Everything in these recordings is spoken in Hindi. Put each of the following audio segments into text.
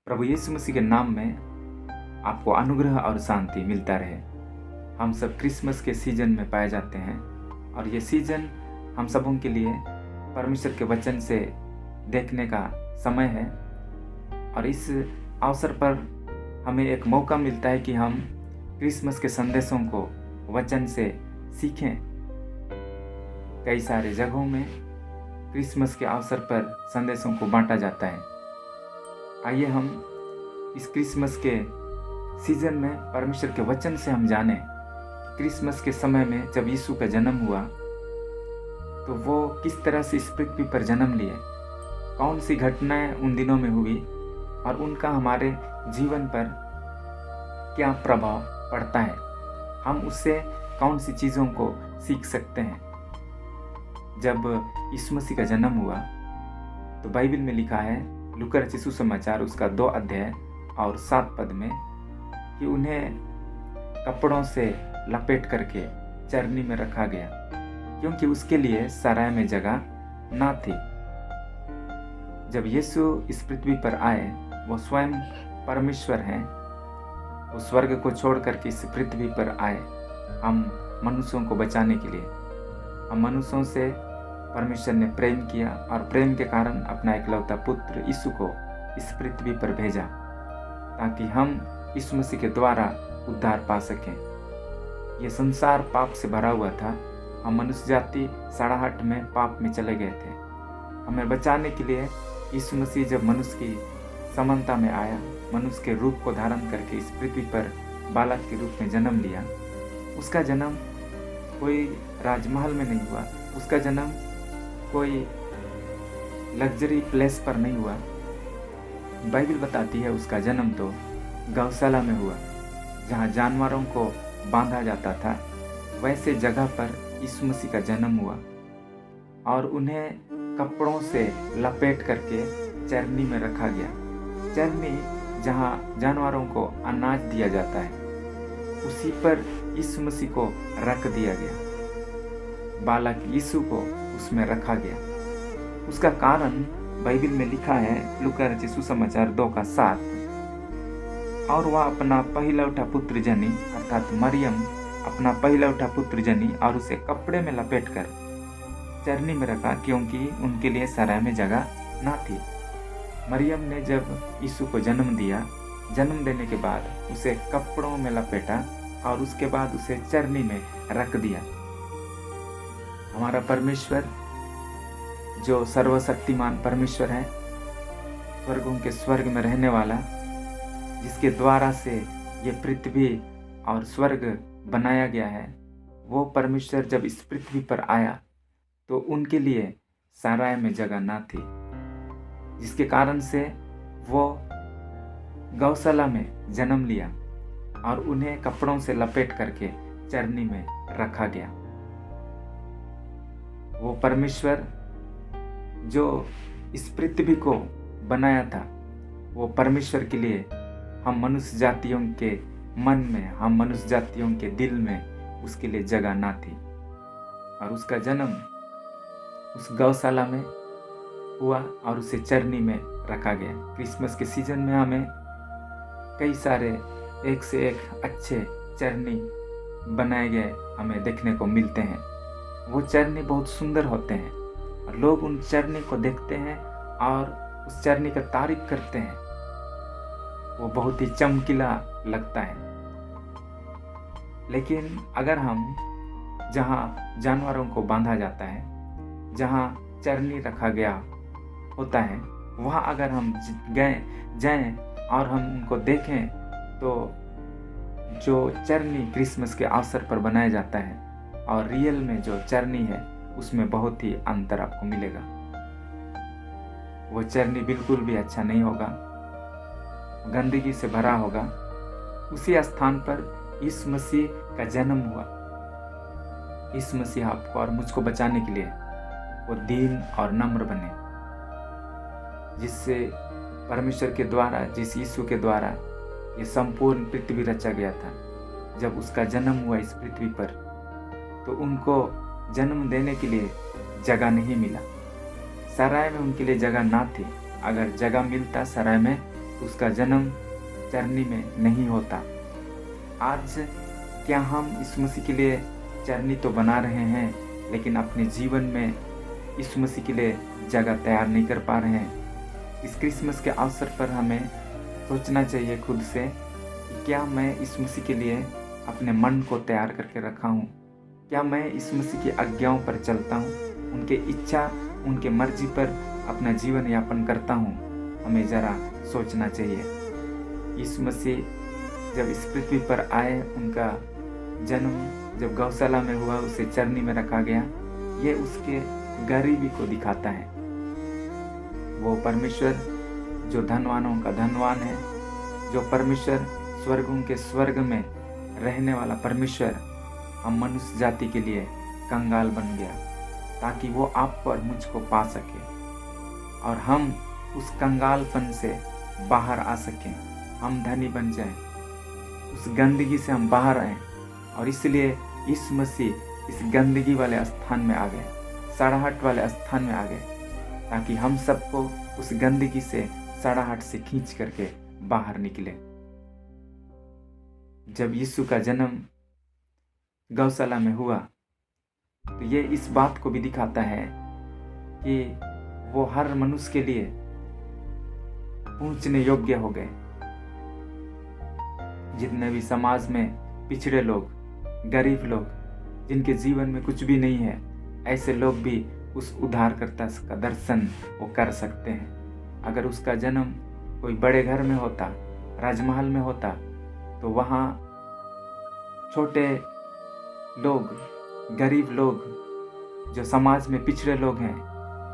प्रभु यीशु मसीह के नाम में आपको अनुग्रह और शांति मिलता रहे। हम सब क्रिसमस के सीजन में पाए जाते हैं और ये सीजन हम सबों के लिए परमेश्वर के वचन से देखने का समय है। और इस अवसर पर हमें एक मौका मिलता है कि हम क्रिसमस के संदेशों को वचन से सीखें। कई सारे जगहों में क्रिसमस के अवसर पर संदेशों को बांटा जाता है। आइए हम इस क्रिसमस के सीजन में परमेश्वर के वचन से हम जानें कि क्रिसमस के समय में जब यीशु का जन्म हुआ तो वो किस तरह से इस पृथ्वी पर जन्म लिए, कौन सी घटनाएं उन दिनों में हुई और उनका हमारे जीवन पर क्या प्रभाव पड़ता है। हम उससे कौन सी चीज़ों को सीख सकते हैं। जब यीशु मसीह का जन्म हुआ तो बाइबल में लिखा है लूका रचित सुसमाचार उसका 2 अध्याय और 7 पद में कि उन्हें कपड़ों से लपेट करके चरनी में रखा गया, क्योंकि उसके लिए सराय में जगह ना थी। जब यीशु इस पृथ्वी पर आए, वो स्वयं परमेश्वर हैं। वो स्वर्ग को छोड़ करके इस पृथ्वी पर आए हम मनुष्यों को बचाने के लिए। हम मनुष्यों से परमेश्वर ने प्रेम किया और प्रेम के कारण अपना इकलौता पुत्र यीशु को इस पृथ्वी पर भेजा ताकि हम यीशु मसीह के द्वारा उद्धार पा सकें। ये संसार पाप से भरा हुआ था। हम मनुष्य जाति सड़ाहट में पाप में चले गए थे। हमें बचाने के लिए यीशु मसीह जब मनुष्य की समानता में आया, मनुष्य के रूप को धारण करके इस पृथ्वी पर बालक के रूप में जन्म लिया। उसका जन्म कोई राजमहल में नहीं हुआ, उसका जन्म कोई लग्जरी प्लेस पर नहीं हुआ। बाइबल बताती है उसका जन्म तो गौशाला में हुआ, जहाँ जानवरों को बांधा जाता था। वैसे जगह पर यीशु मसीह का जन्म हुआ और उन्हें कपड़ों से लपेट करके चरनी में रखा गया। चरनी जहाँ जानवरों को अनाज दिया जाता है, उसी पर यीशु मसीह को रख दिया गया। बालक यीशु को उसमें रखा गया। उसका कारण बाइबल में लिखा है लूका रचित सुसमाचार 2 का 7। और वह अपना पहिलौठा पुत्र जनी अर्थात मरियम अपना पहिलौठा पुत्र जनी और उसे कपड़े में लपेटकर चरनी में रखा, क्योंकि उनके लिए सराय में जगह ना थी। मरियम ने जब यीशु को जन्म दिया, जन्म देने के बाद उसे कपड़ों में लपेटा और उसके बाद उसे चरनी में रख दिया। हमारा परमेश्वर जो सर्वशक्तिमान परमेश्वर है, स्वर्गों के स्वर्ग में रहने वाला, जिसके द्वारा से ये पृथ्वी और स्वर्ग बनाया गया है, वो परमेश्वर जब इस पृथ्वी पर आया तो उनके लिए सराय में जगह ना थी, जिसके कारण से वो गौशाला में जन्म लिया और उन्हें कपड़ों से लपेट करके चरनी में रखा गया। वो परमेश्वर जो इस पृथ्वी को बनाया था, वो परमेश्वर के लिए हम मनुष्य जातियों के मन में, हम मनुष्य जातियों के दिल में उसके लिए जगह ना थी। और उसका जन्म उस गौशाला में हुआ और उसे चरनी में रखा गया। क्रिसमस के सीजन में हमें कई सारे एक से एक अच्छे चरनी बनाए गए हमें देखने को मिलते हैं। वो चरनी बहुत सुंदर होते हैं और लोग उन चरनी को देखते हैं और उस चरनी का तारीफ करते हैं। वो बहुत ही चमकीला लगता है। लेकिन अगर हम जहाँ जानवरों को बांधा जाता है, जहाँ चरनी रखा गया होता है, वहाँ अगर हम जाएं और हम उनको देखें तो जो चरनी क्रिसमस के अवसर पर बनाया जाता है और रियल में जो चरनी है, उसमें बहुत ही अंतर आपको मिलेगा। वो चरनी बिल्कुल भी अच्छा नहीं होगा, गंदगी से भरा होगा। उसी स्थान पर यीशु मसीह का जन्म हुआ। यीशु मसीह आपको और मुझको बचाने के लिए वो दीन और नम्र बने, जिससे परमेश्वर के द्वारा, जिस यीशु के द्वारा ये संपूर्ण पृथ्वी रचा गया था। जब उसका जन्म हुआ इस पृथ्वी पर तो उनको जन्म देने के लिए जगह नहीं मिला। सराय में उनके लिए जगह ना थी। अगर जगह मिलता सराय में तो उसका जन्म चरनी में नहीं होता। आज क्या हम यीशु मसीह के लिए चरनी तो बना रहे हैं, लेकिन अपने जीवन में यीशु मसीह के लिए जगह तैयार नहीं कर पा रहे हैं। इस क्रिसमस के अवसर पर हमें सोचना चाहिए खुद से कि क्या मैं यीशु मसीह के लिए अपने मन को तैयार करके रखा हूँ? क्या मैं यीशु मसीह की आज्ञाओं पर चलता हूँ? उनके इच्छा, उनके मर्जी पर अपना जीवन यापन करता हूँ? हमें ज़रा सोचना चाहिए। यीशु मसीह जब इस पृथ्वी पर आए, उनका जन्म जब गौशाला में हुआ, उसे चरनी में रखा गया, ये उसके गरीबी को दिखाता है। वो परमेश्वर जो धनवानों का धनवान है, जो परमेश्वर स्वर्गों के स्वर्ग में रहने वाला परमेश्वर, हम मनुष्य जाति के लिए कंगाल बन गया ताकि वो आपको और मुझको पा सके और हम उस कंगालपन से बाहर आ सकें, हम धनी बन जाएं, उस गंदगी से हम बाहर आएं। और इसलिए यीशु मसीह इस गंदगी वाले स्थान में आ गए, सड़ाहट वाले स्थान में आ गए, ताकि हम सबको उस गंदगी से, सड़ाहट से खींच करके बाहर निकले। जब यीशु का जन्म गौशाला में हुआ तो ये इस बात को भी दिखाता है कि वो हर मनुष्य के लिए पहुंचने योग्य हो गए। जितने भी समाज में पिछड़े लोग, गरीब लोग, जिनके जीवन में कुछ भी नहीं है, ऐसे लोग भी उस उद्धारकर्ता का दर्शन वो कर सकते हैं। अगर उसका जन्म कोई बड़े घर में होता, राजमहल में होता, तो वहाँ छोटे लोग, गरीब लोग, जो समाज में पिछड़े लोग हैं,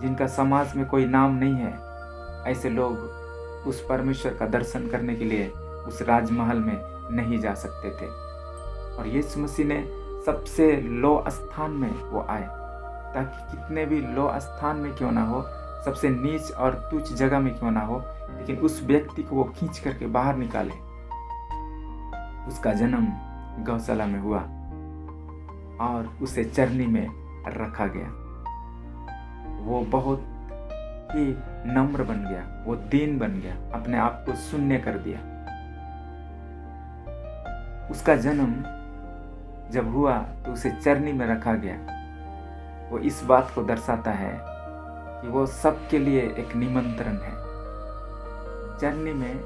जिनका समाज में कोई नाम नहीं है, ऐसे लोग उस परमेश्वर का दर्शन करने के लिए उस राजमहल में नहीं जा सकते थे। और यीशु मसीह ने सबसे लो स्थान में वो आए, ताकि कितने भी लो स्थान में क्यों ना हो, सबसे नीच और तुच्छ जगह में क्यों ना हो, लेकिन उस व्यक्ति को वो खींच करके बाहर निकाले। उसका जन्म गौशाला में हुआ और उसे चरनी में रखा गया। वो बहुत ही नम्र बन गया, वो दीन बन गया, अपने आप को शून्य कर दिया। उसका जन्म जब हुआ तो उसे चरनी में रखा गया। वो इस बात को दर्शाता है कि वो सबके लिए एक निमंत्रण है। चरनी में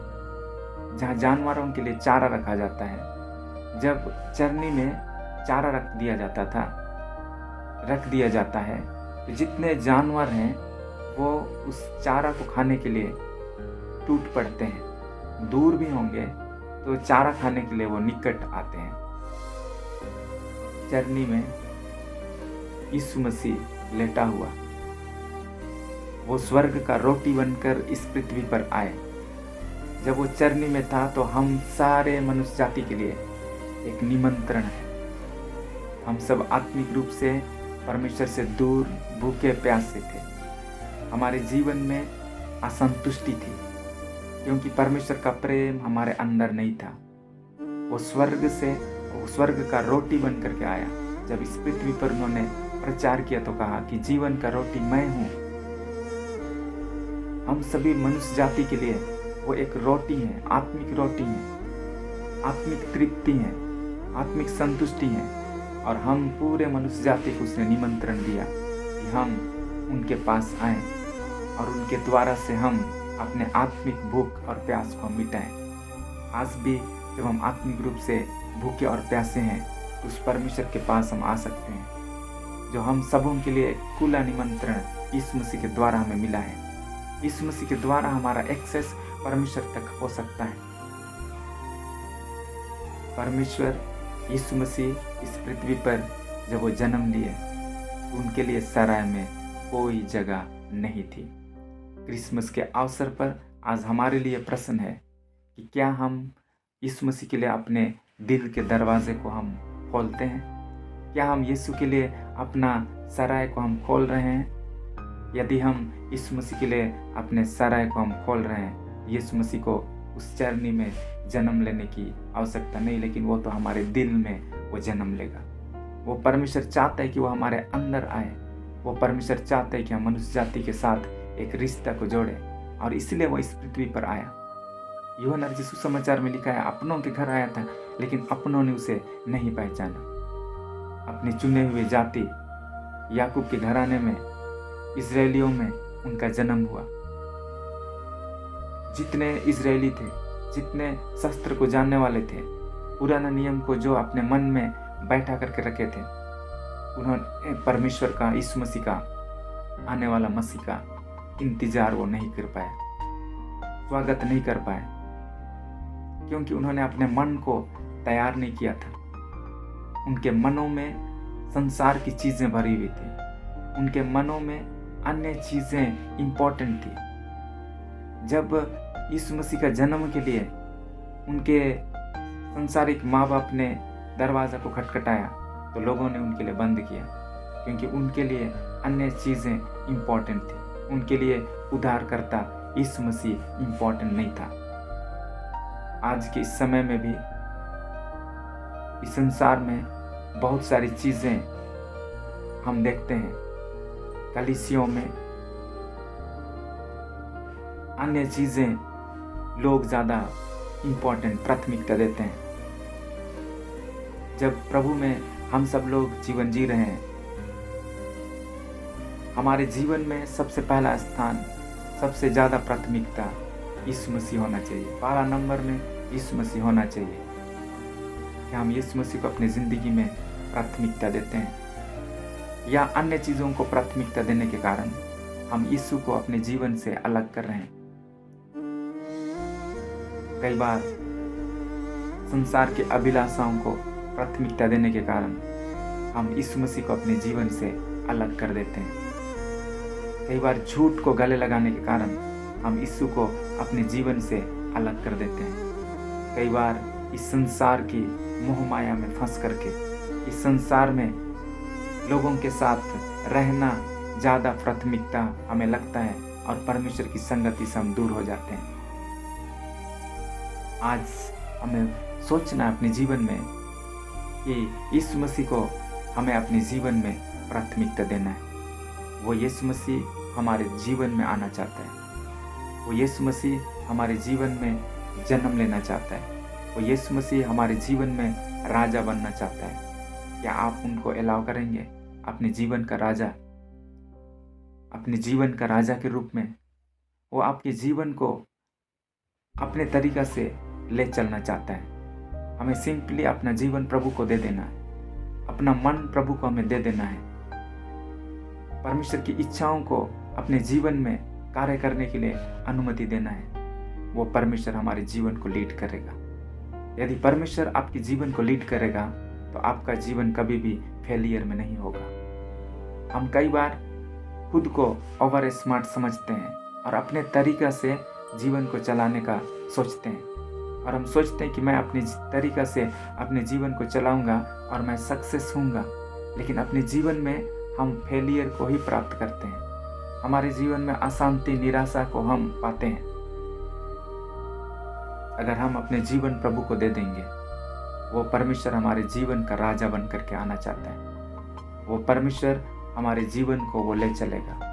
जहाँ जानवरों के लिए चारा रखा जाता है, जब चरनी में चारा रख दिया जाता है तो जितने जानवर हैं वो उस चारा को खाने के लिए टूट पड़ते हैं। दूर भी होंगे तो चारा खाने के लिए वो निकट आते हैं। चरनी में यीशु मसीह लेटा हुआ, वो स्वर्ग का रोटी बनकर इस पृथ्वी पर आए। जब वो चरनी में था तो हम सारे मनुष्य जाति के लिए एक निमंत्रण है। हम सब आत्मिक रूप से परमेश्वर से दूर, भूखे प्यासे थे। हमारे जीवन में असंतुष्टि थी, क्योंकि परमेश्वर का प्रेम हमारे अंदर नहीं था। वो स्वर्ग का रोटी बन करके आया। जब इस पृथ्वी पर उन्होंने प्रचार किया तो कहा कि जीवन का रोटी मैं हूँ। हम सभी मनुष्य जाति के लिए वो एक रोटी है, आत्मिक रोटी है, आत्मिक तृप्ति है, आत्मिक संतुष्टि है। और हम पूरे मनुष्य जाति को उसने निमंत्रण दिया कि हम उनके पास आएं और उनके द्वारा से हम अपने आत्मिक भूख और प्यास को मिटाएं। आज भी जब हम आत्मिक रूप से भूखे और प्यासे हैं तो उस परमेश्वर के पास हम आ सकते हैं, जो हम सबों के लिए एक खुला निमंत्रण यीशु मसीह के द्वारा हमें मिला है। यीशु मसीह के द्वारा हमारा एक्सेस परमेश्वर तक हो सकता है। परमेश्वर यीशु मसीह इस पृथ्वी पर जब वो जन्म लिए, उनके लिए सराय में कोई जगह नहीं थी। क्रिसमस के अवसर पर आज हमारे लिए प्रश्न है कि क्या हम यीशु मसीह के लिए अपने दिल के दरवाजे को हम खोलते हैं? क्या हम यीशु के लिए अपना सराय को हम खोल रहे हैं? यदि हम यीशु मसीह के लिए अपने सराय को हम खोल रहे हैं, यीशु मसीह को उस चरनी में जन्म लेने की आवश्यकता नहीं, लेकिन वो तो हमारे दिल में वो जन्म लेगा। वो परमेश्वर चाहता है कि वो हमारे अंदर आए। वो परमेश्वर चाहता है कि हम मनुष्य जाति के साथ एक रिश्ता को जोड़े, और इसलिए वो इस पृथ्वी पर आया। यूहन्ना रचित सुसमाचार में लिखा है, अपनों के घर आया था लेकिन अपनों ने उसे नहीं पहचाना। अपने चुने हुए जाति याकूब के घराने में, इजरायलियों में उनका जन्म हुआ। जितने इजरायली थे, जितने शस्त्र को जानने वाले थे, पुराना नियम को जो अपने मन में बैठा करके रखे थे, उन्होंने परमेश्वर का, यीशु मसीह का, आने वाला मसीह का इंतजार वो नहीं कर पाए, स्वागत नहीं कर पाए, क्योंकि उन्होंने अपने मन को तैयार नहीं किया था। उनके मनों में संसार की चीजें भरी हुई थी, उनके मनों में अन्य चीजें इंपॉर्टेंट थी। जब यीशु मसीह का जन्म के लिए उनके संसारिक माँ बाप ने दरवाज़ा को खटखटाया तो लोगों ने उनके लिए बंद किया, क्योंकि उनके लिए अन्य चीज़ें इम्पोर्टेंट थी। उनके लिए उद्धारकर्ता यीशु मसीह इम्पोर्टेंट नहीं था। आज के इस समय में भी इस संसार में बहुत सारी चीज़ें हम देखते हैं, कलीसियों में अन्य चीज़ें लोग ज़्यादा इम्पोर्टेंट, प्राथमिकता देते हैं। जब प्रभु में हम सब लोग जीवन जी रहे हैं, हमारे जीवन में सबसे पहला स्थान, सबसे ज़्यादा प्राथमिकता यीशु मसीह होना चाहिए। पहला नंबर में यीशु मसीह होना चाहिए कि हम यीशु मसीह को अपनी ज़िंदगी में प्राथमिकता देते हैं, या अन्य चीज़ों को प्राथमिकता देने के कारण हम यीशु को अपने जीवन से अलग कर रहे हैं। कई बार संसार के अभिलाषाओं को प्राथमिकता देने के कारण हम यीशु मसीह को अपने जीवन से अलग कर देते हैं। कई बार झूठ को गले लगाने के कारण हम यीशु को अपने जीवन से अलग कर देते हैं। कई बार इस संसार की मोह माया में फंस करके, इस संसार में लोगों के साथ रहना ज़्यादा प्राथमिकता हमें लगता है और परमेश्वर की संगति से हम दूर हो जाते हैं। आज हमें सोचना अपने जीवन में कि यीशु मसीह को हमें अपने जीवन में प्राथमिकता देना है। वो यीशु मसीह हमारे जीवन में आना चाहता है, वो यीशु मसीह हमारे जीवन में जन्म लेना चाहता है, वो यीशु मसीह हमारे जीवन में राजा बनना चाहता है। क्या आप उनको अलाउ करेंगे अपने जीवन का राजा, अपने जीवन का राजा के रूप में? वो आपके जीवन को अपने तरीक़ा से ले चलना चाहता है। हमें सिंपली अपना जीवन प्रभु को दे देना है, अपना मन प्रभु को हमें दे देना है। परमेश्वर की इच्छाओं को अपने जीवन में कार्य करने के लिए अनुमति देना है। वो परमेश्वर हमारे जीवन को लीड करेगा। यदि परमेश्वर आपके जीवन को लीड करेगा तो आपका जीवन कभी भी फेलियर में नहीं होगा। हम कई बार खुद को ओवर स्मार्ट समझते हैं और अपने तरीक़ा से जीवन को चलाने का सोचते हैं, और हम सोचते हैं कि मैं अपने तरीक़ा से अपने जीवन को चलाऊंगा और मैं सक्सेस होऊंगा, लेकिन अपने जीवन में हम फेलियर को ही प्राप्त करते हैं। हमारे जीवन में अशांति, निराशा को हम पाते हैं। अगर हम अपने जीवन प्रभु को दे देंगे, वो परमेश्वर हमारे जीवन का राजा बन करके आना चाहता है। वो परमेश्वर हमारे जीवन को वो ले चलेगा।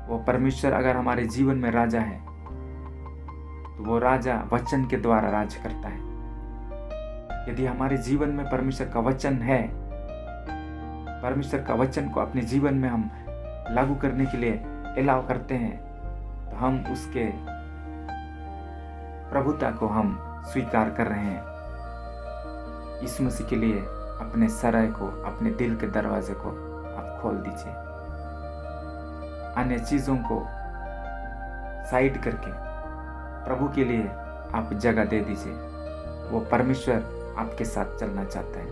वो परमेश्वर अगर हमारे जीवन में राजा है तो वो राजा वचन के द्वारा राज करता है। यदि हमारे जीवन में परमेश्वर का वचन है, परमेश्वर का वचन को अपने जीवन में हम लागू करने के लिए अलाउ करते हैं, तो हम उसके प्रभुता को हम स्वीकार कर रहे हैं। यीशु मसीह के लिए अपने सराय को, अपने दिल के दरवाजे को आप खोल दीजिए। अन्य चीज़ों को साइड करके प्रभु के लिए आप जगह दे दीजिए। वो परमेश्वर आपके साथ चलना चाहता है।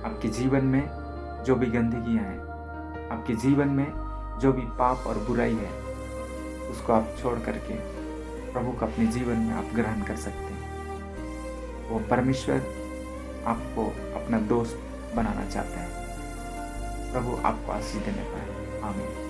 आपके जीवन में जो भी गंदगियाँ हैं, आपके जीवन में जो भी पाप और बुराई है, उसको आप छोड़ करके प्रभु को अपने जीवन में आप ग्रहण कर सकते हैं। वो परमेश्वर आपको अपना दोस्त बनाना चाहता है। प्रभु आपको आशीष देने पाए। आमीन।